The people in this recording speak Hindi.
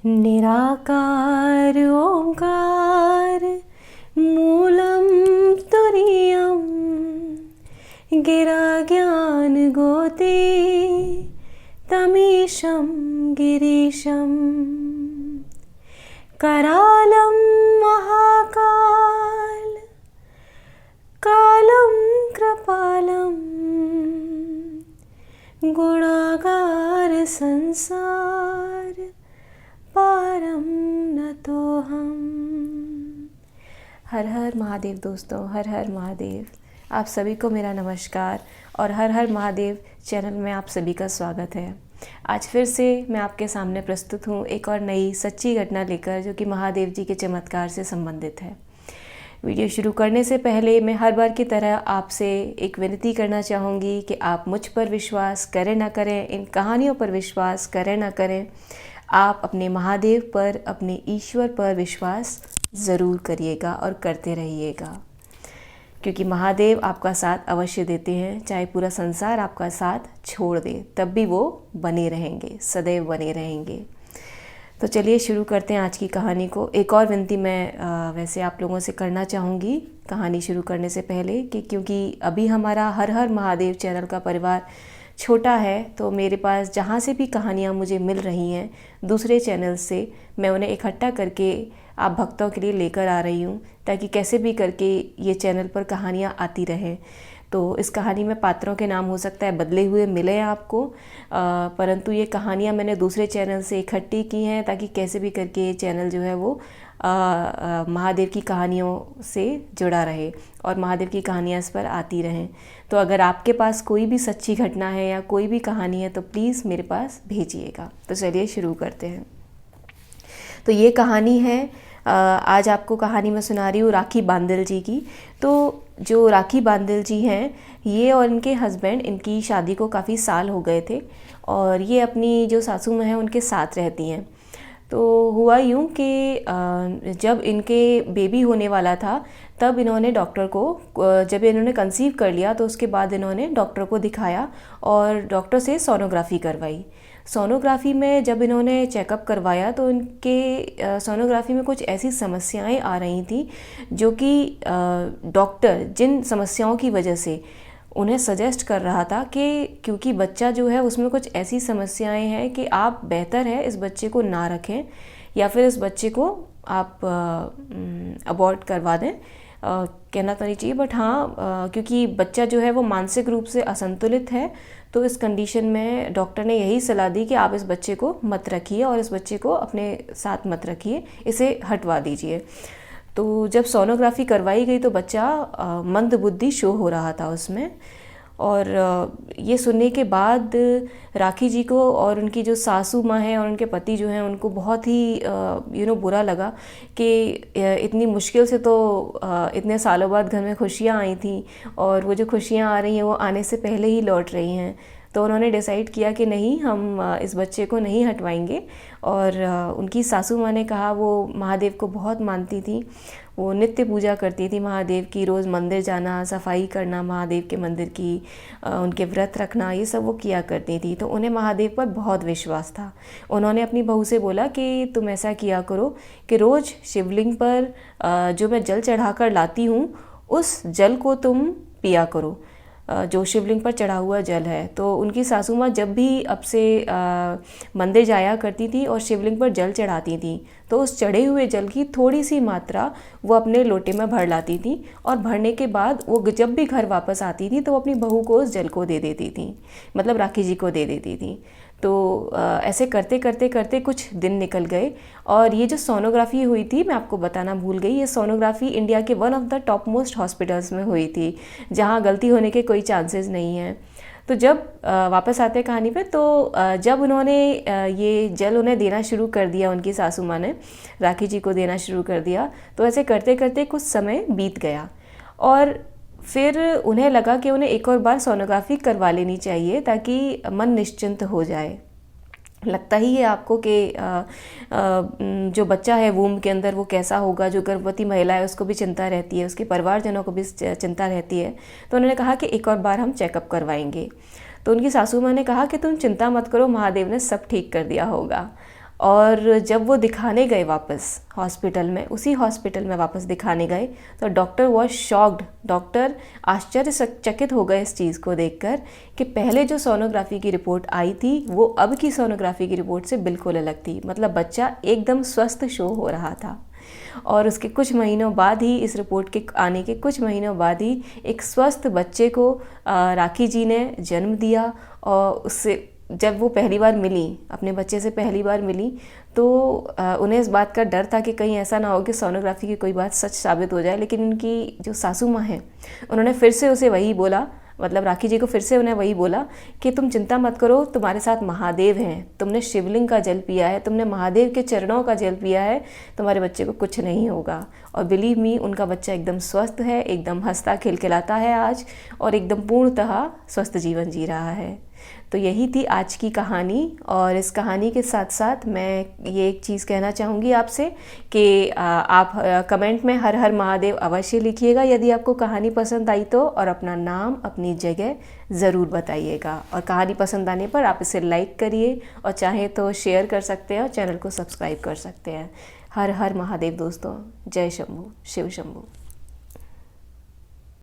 निराकार ओंकार मूलं तुरीयं गिरा ज्ञान गोते तमीशं गिरीशं करालं महाकाल कालं कृपालं गुणागार संसार पारम नतोहम। हर हर महादेव दोस्तों, हर हर महादेव। आप सभी को मेरा नमस्कार और हर हर महादेव चैनल में आप सभी का स्वागत है। आज फिर से मैं आपके सामने प्रस्तुत हूँ एक और नई सच्ची घटना लेकर, जो कि महादेव जी के चमत्कार से संबंधित है। वीडियो शुरू करने से पहले मैं हर बार की तरह आपसे एक विनती करना चाहूँगी कि आप मुझ पर विश्वास करें ना करें, इन कहानियों पर विश्वास करें ना करें, आप अपने महादेव पर, अपने ईश्वर पर विश्वास ज़रूर करिएगा और करते रहिएगा, क्योंकि महादेव आपका साथ अवश्य देते हैं। चाहे पूरा संसार आपका साथ छोड़ दे, तब भी वो बने रहेंगे, सदैव बने रहेंगे। तो चलिए शुरू करते हैं आज की कहानी को। एक और विनती मैं वैसे आप लोगों से करना चाहूँगी कहानी शुरू करने से पहले, कि क्योंकि अभी हमारा हर हर महादेव चैनल का परिवार छोटा है, तो मेरे पास जहाँ से भी कहानियाँ मुझे मिल रही हैं दूसरे चैनल से, मैं उन्हें इकट्ठा करके आप भक्तों के लिए लेकर आ रही हूँ, ताकि कैसे भी करके ये चैनल पर कहानियाँ आती रहें। तो इस कहानी में पात्रों के नाम हो सकता है बदले हुए मिले आपको, परंतु ये कहानियाँ मैंने दूसरे चैनल से इकट्ठी की हैं, ताकि कैसे भी करके ये चैनल जो है वो महादेव की कहानियों से जुड़ा रहे और महादेव की कहानियाँ इस पर आती रहें। तो अगर आपके पास कोई भी सच्ची घटना है या कोई भी कहानी है तो प्लीज़ मेरे पास भेजिएगा। तो चलिए शुरू करते हैं। तो ये कहानी है, आज आपको कहानी मैं सुना रही हूँ राखी बांदल जी की। तो जो राखी बांदल जी हैं, ये और इनके हस्बैंड, इनकी शादी को काफ़ी साल हो गए थे और ये अपनी जो सासू माँ हैं उनके साथ रहती हैं। तो हुआ यूँ कि जब इनके बेबी होने वाला था, तब इन्होंने डॉक्टर को, जब इन्होंने कंसीव कर लिया तो उसके बाद इन्होंने डॉक्टर को दिखाया और डॉक्टर से सोनोग्राफी करवाई। सोनोग्राफी में जब इन्होंने चेकअप करवाया तो इनके सोनोग्राफी में कुछ ऐसी समस्याएं आ रही थी जो कि डॉक्टर जिन समस्याओं की वजह से उन्हें सजेस्ट कर रहा था कि क्योंकि बच्चा जो है उसमें कुछ ऐसी समस्याएं हैं कि आप बेहतर है इस बच्चे को ना रखें या फिर इस बच्चे को आप अबॉर्ट करवा दें। कहना तो नहीं चाहिए, बट हाँ, क्योंकि बच्चा जो है वो मानसिक रूप से असंतुलित है, तो इस कंडीशन में डॉक्टर ने यही सलाह दी कि आप इस बच्चे को मत रखिए और इस बच्चे को अपने साथ मत रखिए, इसे हटवा दीजिए। तो जब सोनोग्राफी करवाई गई तो बच्चा मंद बुद्धि शो हो रहा था उसमें। और ये सुनने के बाद राखी जी को और उनकी जो सासू माँ हैं और उनके पति जो हैं, उनको बहुत ही बुरा लगा कि इतनी मुश्किल से तो इतने सालों बाद घर में खुशियाँ आई थी और वो जो खुशियाँ आ रही हैं वो आने से पहले ही लौट रही हैं। तो उन्होंने डिसाइड किया कि नहीं, हम इस बच्चे को नहीं हटवाएंगे। और उनकी सासू माँ ने कहा, वो महादेव को बहुत मानती थी, वो नित्य पूजा करती थी महादेव की, रोज़ मंदिर जाना, सफाई करना महादेव के मंदिर की, उनके व्रत रखना, ये सब वो किया करती थी। तो उन्हें महादेव पर बहुत विश्वास था। उन्होंने अपनी बहू से बोला कि तुम ऐसा किया करो कि रोज़ शिवलिंग पर जो मैं जल चढ़ाकर लाती हूँ उस जल को तुम पिया करो, जो शिवलिंग पर चढ़ा हुआ जल है। तो उनकी सासू माँ जब भी अब से मंदिर जाया करती थी और शिवलिंग पर जल चढ़ाती थी, तो उस चढ़े हुए जल की थोड़ी सी मात्रा वो अपने लोटे में भर लाती थी और भरने के बाद वो जब भी घर वापस आती थी तो वो अपनी बहू को उस जल को दे देती थी, मतलब राखी जी को दे देती थी। तो ऐसे करते करते करते कुछ दिन निकल गए और ये जो सोनोग्राफी हुई थी, मैं आपको बताना भूल गई, ये सोनोग्राफी इंडिया के one of the top most hospitals में हुई थी, जहाँ गलती होने के कोई चांसेस नहीं हैं। तो जब वापस आते हैं कहानी पे, तो जब उन्होंने ये जल उन्हें देना शुरू कर दिया, उनकी सासू माँ ने राखी जी को देना शुरू कर दिया, तो ऐसे करते करते कुछ समय बीत गया और फिर उन्हें लगा कि उन्हें एक और बार सोनोग्राफी करवा लेनी चाहिए ताकि मन निश्चिंत हो जाए। लगता ही है आपको कि जो बच्चा है वूम के अंदर वो कैसा होगा, जो गर्भवती महिला है उसको भी चिंता रहती है, उसके परिवारजनों को भी चिंता रहती है। तो उन्होंने कहा कि एक और बार हम चेकअप करवाएंगे। तो उनकी सासू माँ ने कहा कि तुम चिंता मत करो, महादेव ने सब ठीक कर दिया होगा। और जब वो दिखाने गए वापस हॉस्पिटल में, उसी हॉस्पिटल में वापस दिखाने गए, तो डॉक्टर वॉज शॉक्ड। डॉक्टर आश्चर्यचकित हो गए इस चीज़ को देखकर कि पहले जो सोनोग्राफी की रिपोर्ट आई थी वो अब की सोनोग्राफी की रिपोर्ट से बिल्कुल अलग थी। मतलब बच्चा एकदम स्वस्थ शो हो रहा था। और उसके कुछ महीनों बाद ही, इस रिपोर्ट के आने के कुछ महीनों बाद ही, एक स्वस्थ बच्चे को राखी जी ने जन्म दिया। और उससे जब वो पहली बार मिली, अपने बच्चे से पहली बार मिली, तो उन्हें इस बात का डर था कि कहीं ऐसा ना हो कि सोनोग्राफी की कोई बात सच साबित हो जाए। लेकिन उनकी जो सासू माँ हैं, उन्होंने फिर से उसे वही बोला, मतलब राखी जी को फिर से उन्हें वही बोला कि तुम चिंता मत करो, तुम्हारे साथ महादेव हैं, तुमने शिवलिंग का जल पिया है, तुमने महादेव के चरणों का जल पिया है, तुम्हारे बच्चे को कुछ नहीं होगा। और बिलीव मी, उनका बच्चा एकदम स्वस्थ है, एकदम हंसता खिलखिलाता है आज, और एकदम पूर्णतः स्वस्थ जीवन जी रहा है। तो यही थी आज की कहानी। और इस कहानी के साथ साथ मैं ये एक चीज़ कहना चाहूँगी आपसे कि आप कमेंट में हर हर महादेव अवश्य लिखिएगा यदि आपको कहानी पसंद आई तो, और अपना नाम, अपनी जगह ज़रूर बताइएगा। और कहानी पसंद आने पर आप इसे लाइक करिए, और चाहें तो शेयर कर सकते हैं और चैनल को सब्सक्राइब कर सकते हैं। हर हर महादेव दोस्तों। जय शंभू, शिव शंभू।